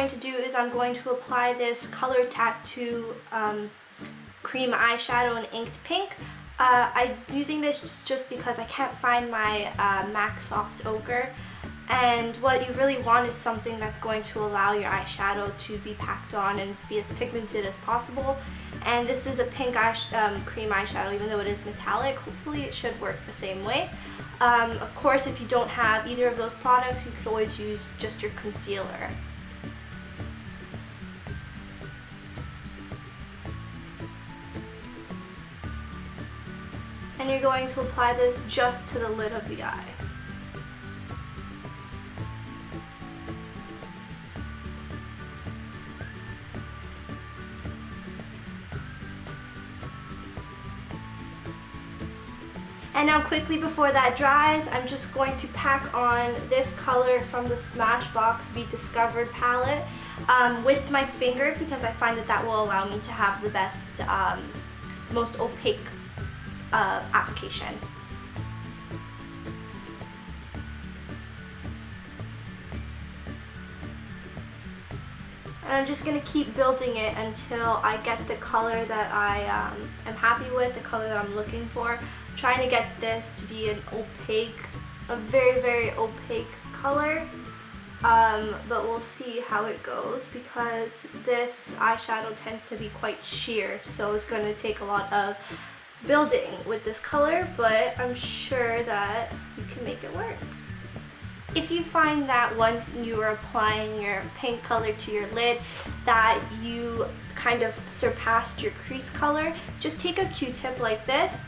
going to do is I'm going to apply this Color Tattoo cream eyeshadow in inked pink. I'm using this just because I can't find my MAC Soft Ochre, and what you really want is something that's going to allow your eyeshadow to be packed on and be as pigmented as possible. And this is a pink cream eyeshadow, even though it is metallic. Hopefully it should work the same way. Of course, if you don't have either of those products, you could always use just your concealer. And you're going to apply this just to the lid of the eye. And now quickly before that dries, I'm just going to pack on this color from the Smashbox Be Discovered palette with my finger, because I find that that will allow me to have the best, most opaque application. And I'm just going to keep building it until I get the color that I am happy with, the color that I'm looking for. I'm trying to get this to be an opaque, a very, very opaque color. But we'll see how it goes, because this eyeshadow tends to be quite sheer, so it's going to take a lot of building with this color, but I'm sure that you can make it work. If you find that when you are applying your pink color to your lid that you kind of surpassed your crease color, just take a Q-tip like this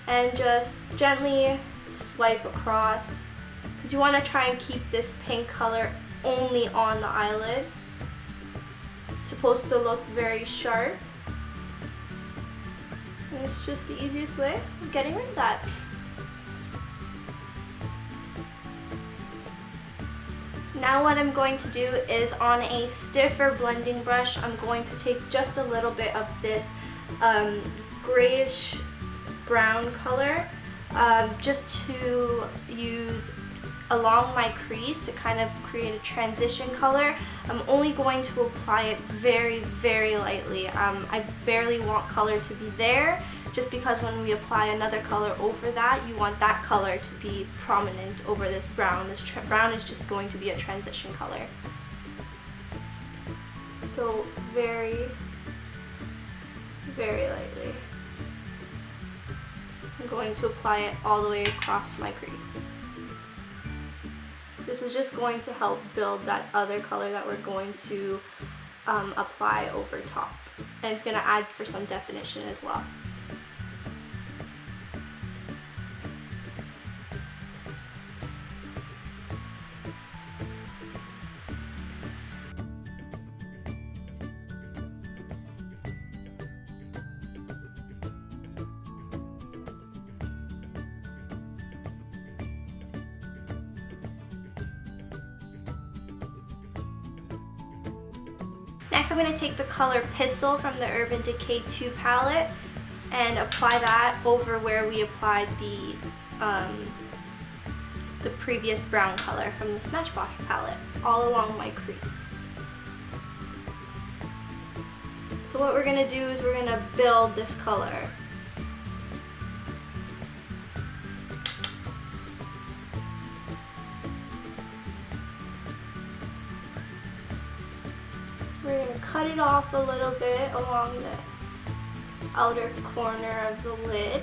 and just gently swipe across, because you want to try and keep this pink color only on the eyelid. It's supposed to look very sharp. And it's just the easiest way of getting rid of that. Now what I'm going to do is, on a stiffer blending brush, I'm going to take just a little bit of this grayish brown color just to use along my crease to kind of create a transition color. I'm only going to apply it very, very lightly. I barely want color to be there, just because when we apply another color over that, you want that color to be prominent over this brown. This brown is just going to be a transition color. So very, very lightly. I'm going to apply it all the way across my crease. This is just going to help build that other color that we're going to apply over top. And it's going to add for some definition as well. Next, I'm going to take the color Pistol from the Urban Decay 2 palette and apply that over where we applied the previous brown color from the Smashbox palette, all along my crease. So what we're going to do is we're going to build this color. We're going to cut it off a little bit along the outer corner of the lid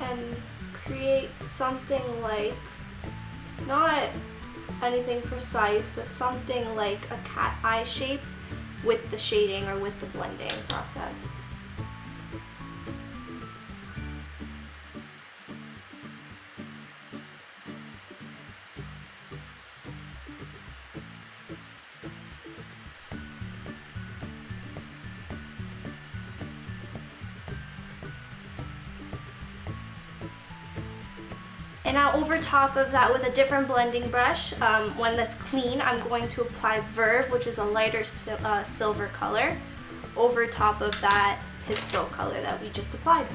and create something like, not anything precise, but something like a cat eye shape with the shading or with the blending process. And now over top of that, with a different blending brush, one that's clean, I'm going to apply Verve, which is a lighter silver color, over top of that Pistol color that we just applied.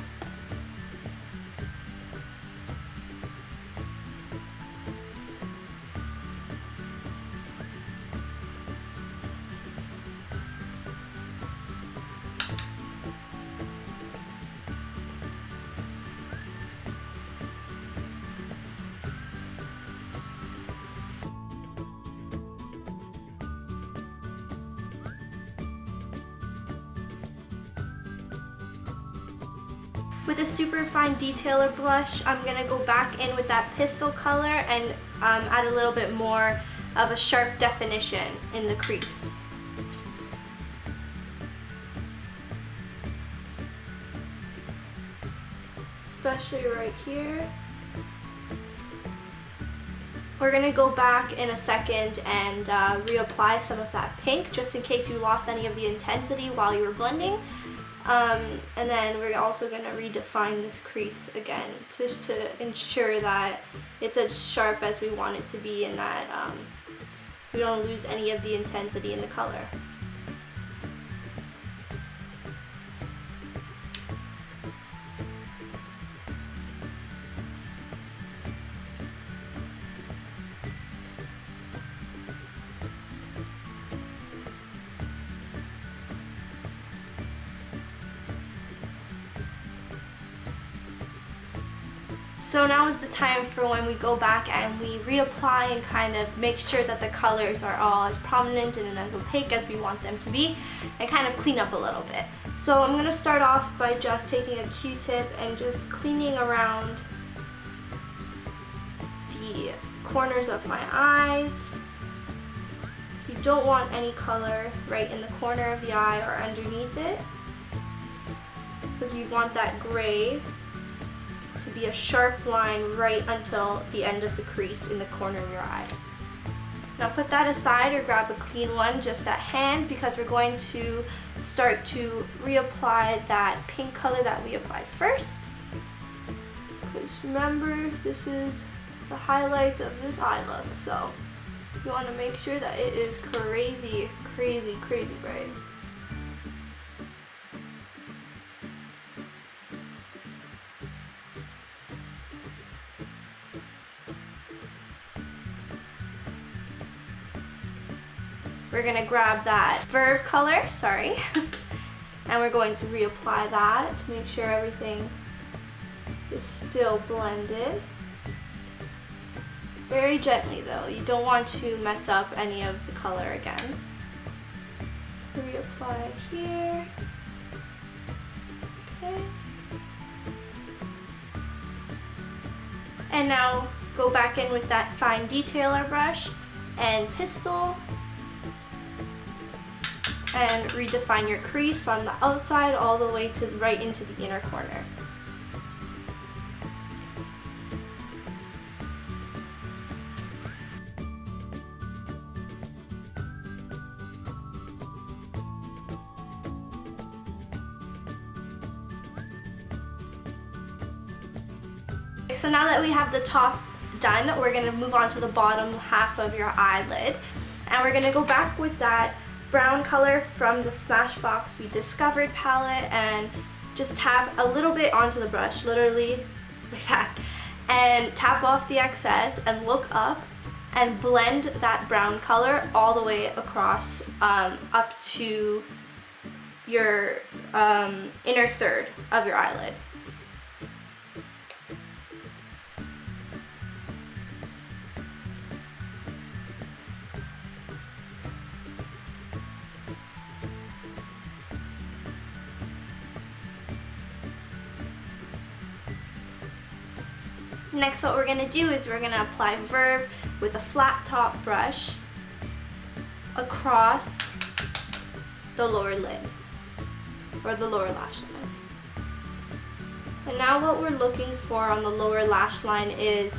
With a super fine detailer brush, I'm going to go back in with that pistol color and add a little bit more of a sharp definition in the crease. Especially right here. We're going to go back in a second and reapply some of that pink just in case you lost any of the intensity while you were blending. And then we're also going to redefine this crease again just to ensure that it's as sharp as we want it to be and that we don't lose any of the intensity in the color. So now is the time for when we go back and we reapply and kind of make sure that the colors are all as prominent and as opaque as we want them to be and kind of clean up a little bit. So I'm going to start off by just taking a Q-tip and just cleaning around the corners of my eyes. So you don't want any color right in the corner of the eye or underneath it because you want that gray to be a sharp line right until the end of the crease in the corner of your eye. Now put that aside or grab a clean one just at hand because we're going to start to reapply that pink color that we applied first. Because remember, this is the highlight of this eye look, so you want to make sure that it is crazy, crazy, crazy bright. We're going to grab that Verve color, and we're going to reapply that to make sure everything is still blended. Very gently though, you don't want to mess up any of the color again. Reapply here. Okay. And now go back in with that fine detailer brush and pistol and redefine your crease from the outside all the way to right into the inner corner. So now that we have the top done, we're going to move on to the bottom half of your eyelid, and we're going to go back with that brown color from the Smashbox We Discovered palette and just tap a little bit onto the brush, literally like that, and tap off the excess and look up and blend that brown color all the way across up to your inner third of your eyelid. Next, what we're going to do is we're going to apply Verve with a flat top brush across the lower lid, or the lower lash line. And now what we're looking for on the lower lash line is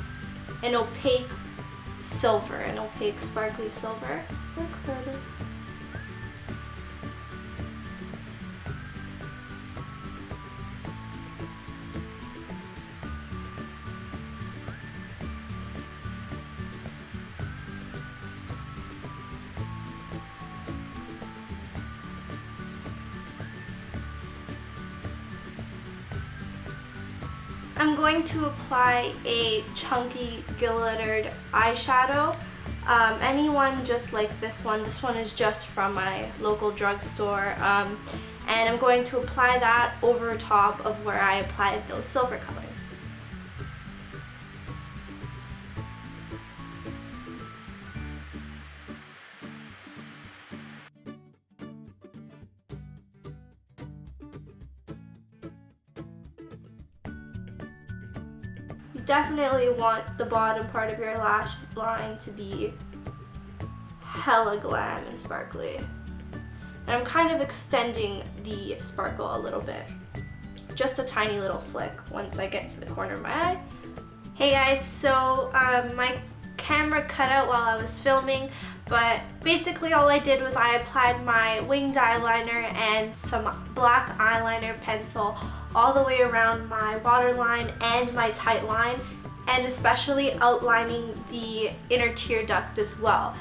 an opaque silver, an opaque sparkly silver. Look, Curtis. I'm going to apply a chunky glittered eyeshadow. Anyone just like this one. This one is just from my local drugstore. And I'm going to apply that over top of where I applied those silver colors. definitely want the bottom part of your lash line to be hella glam and sparkly. And I'm kind of extending the sparkle a little bit. Just a tiny little flick once I get to the corner of my eye. Hey guys, so my camera cut out while I was filming, but basically all I did was I applied my winged eyeliner and some black eyeliner pencil all the way around my waterline and my tight line, and especially outlining the inner tear duct as well.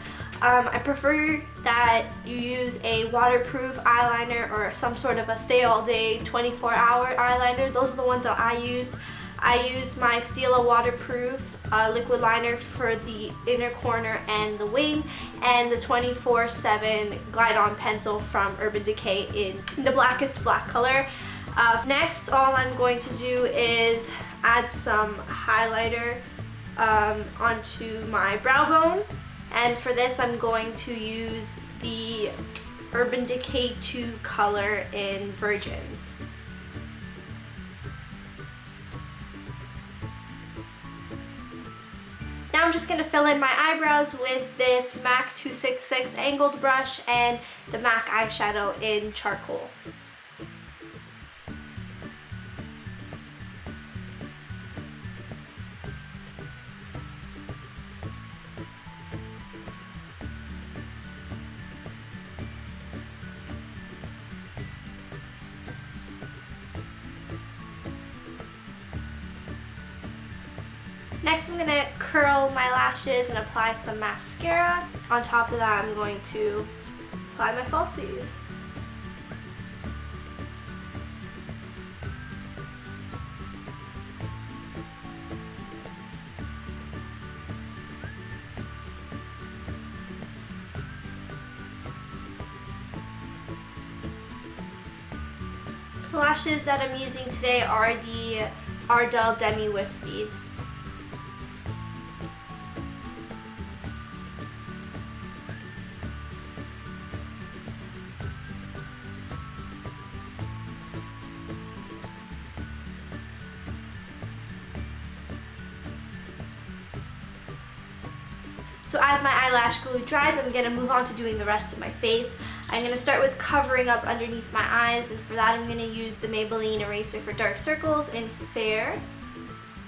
I prefer that you use a waterproof eyeliner or some sort of a stay all day 24-hour eyeliner. Those are the ones that I used. I used my Stila waterproof liquid liner for the inner corner and the wing, and the 24/7 glide on pencil from Urban Decay in the blackest black color. Next, all I'm going to do is add some highlighter onto my brow bone. And for this, I'm going to use the Urban Decay 2 color in Virgin. Now I'm just going to fill in my eyebrows with this MAC 266 angled brush and the MAC eyeshadow in charcoal. Next, I'm going to curl my lashes and apply some mascara. On top of that, I'm going to apply my falsies. The lashes that I'm using today are the Ardell Demi Whispies. So as my eyelash glue dries, I'm going to move on to doing the rest of my face. I'm going to start with covering up underneath my eyes, and for that I'm going to use the Maybelline eraser for dark circles in Fair,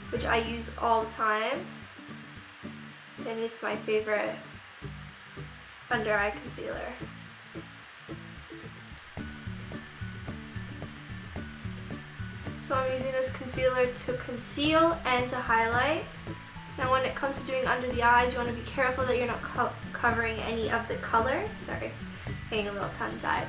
which I use all the time, and it's my favorite under eye concealer. So I'm using this concealer to conceal and to highlight. Now when it comes to doing under the eyes, you want to be careful that you're not covering any of the color. Sorry, getting a little tongue-tied.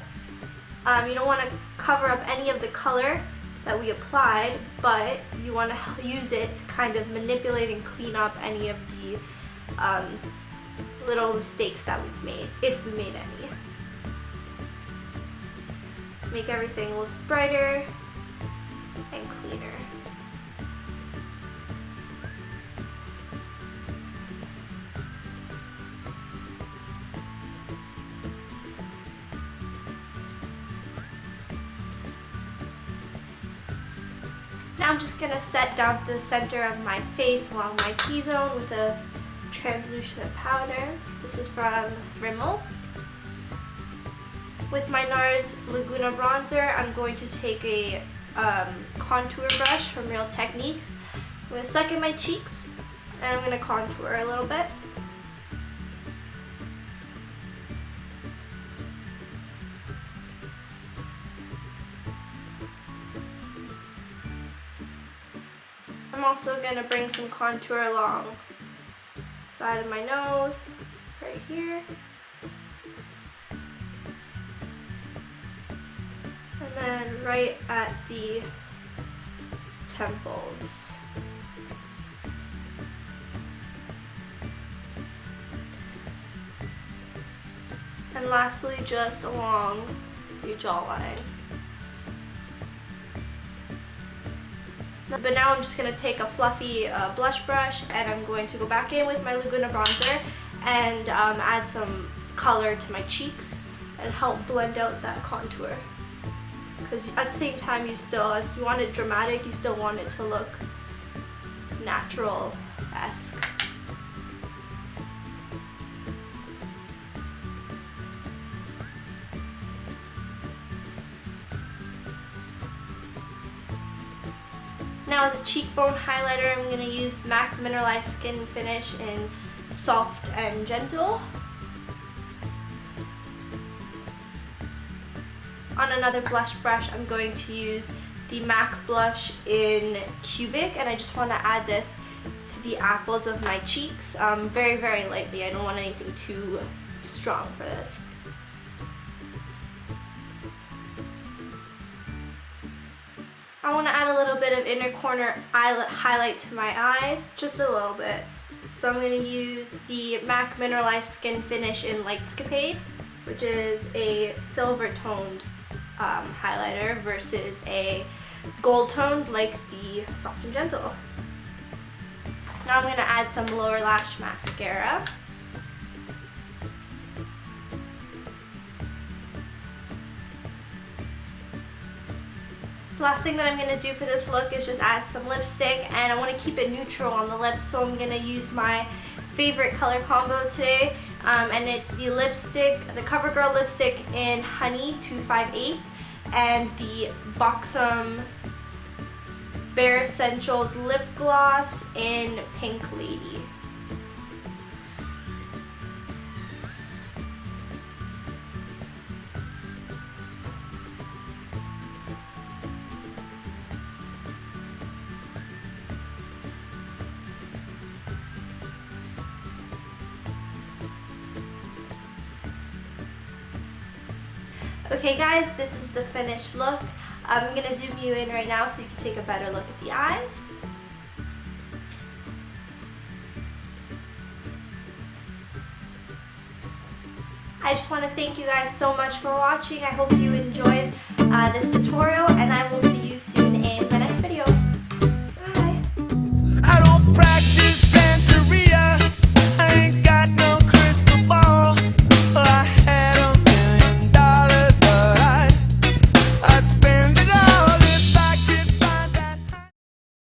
You don't want to cover up any of the color that we applied, but you want to use it to kind of manipulate and clean up any of the little mistakes that we've made, if we made any. Make everything look brighter and cleaner. Now I'm just going to set down the center of my face along my T-zone with a translucent powder. This is from Rimmel. With my NARS Laguna bronzer, I'm going to take a contour brush from Real Techniques. I'm going to suck in my cheeks, and I'm going to contour a little bit. I'm also going to bring some contour along the side of my nose, right here. And then right at the temples. And lastly, just along your jawline. But now I'm just going to take a fluffy blush brush, and I'm going to go back in with my Laguna bronzer and add some color to my cheeks and help blend out that contour. Because at the same time, you still, as you want it dramatic, you still want it to look natural-esque. Now as a cheekbone highlighter, I'm going to use MAC Mineralized Skin Finish in Soft and Gentle. On another blush brush, I'm going to use the MAC blush in Cubic, and I just want to add this to the apples of my cheeks very, very lightly. I don't want anything too strong for this. I want to add a little bit of inner corner highlight to my eyes, just a little bit. So I'm going to use the MAC Mineralized Skin Finish in Lightscapade, which is a silver toned highlighter versus a gold toned like the Soft and Gentle. Now I'm going to add some lower lash mascara. The last thing that I'm going to do for this look is just add some lipstick, and I want to keep it neutral on the lips, so I'm going to use my favorite color combo today, and it's the Covergirl lipstick in Honey 258 and the Buxom Bare Essentials lip gloss in Pink Lady. Okay guys, this is the finished look. I'm going to zoom you in right now so you can take a better look at the eyes. I just want to thank you guys so much for watching. I hope you enjoyed this tutorial, and I will see